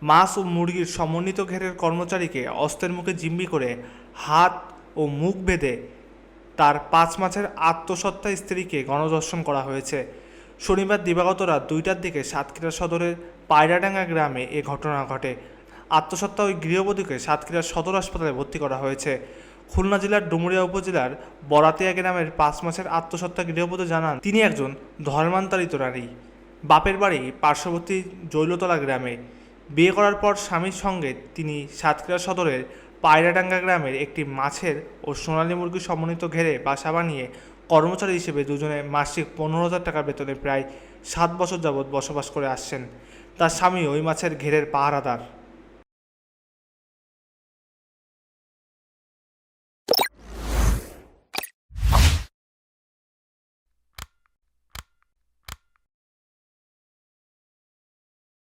মাছ ও মুরগির সমন্বিত ঘেরের কর্মচারীকে অস্ত্রের মুখে জিম্মি করে হাত ও মুখ বেঁধে তার 5 মাসের আত্মহত্যা স্ত্রীকে গণধর্ষণ করা হয়েছে। শনিবার দিবাগত রাত 2টার দিকে সাতক্ষীরা সদরের পায়রাডাঙ্গা গ্রামে এ ঘটনা ঘটে। আত্মহত্যা ওই গৃহবধূকে সাতক্ষীরা সদর হাসপাতালে ভর্তি করা হয়েছে। খুলনা জেলার ডুমুরিয়া উপজেলার বরাতিয়া গ্রামের 5 মাসের আত্মহত্যা গৃহবধূ জানান, তিনি একজন ধর্মান্তরিত নারী। বাপের বাড়ি পার্শ্ববর্তী জৈলতলা গ্রামে। বিয়ে করার পর স্বামীর সঙ্গে তিনি সাতক্ষীরা সদরের পায়রাডাঙ্গা গ্রামের একটি মাছের ও সোনালী মুরগির সমন্বিত ঘেরে বাসা বানিয়ে কর্মচারী হিসেবে দুজনে মাসিক 15,000 টাকা বেতনে প্রায় 7 বছর যাবৎ বসবাস করে আসছেন। তার স্বামী ওই মাছের ঘেরের পাহারাদার।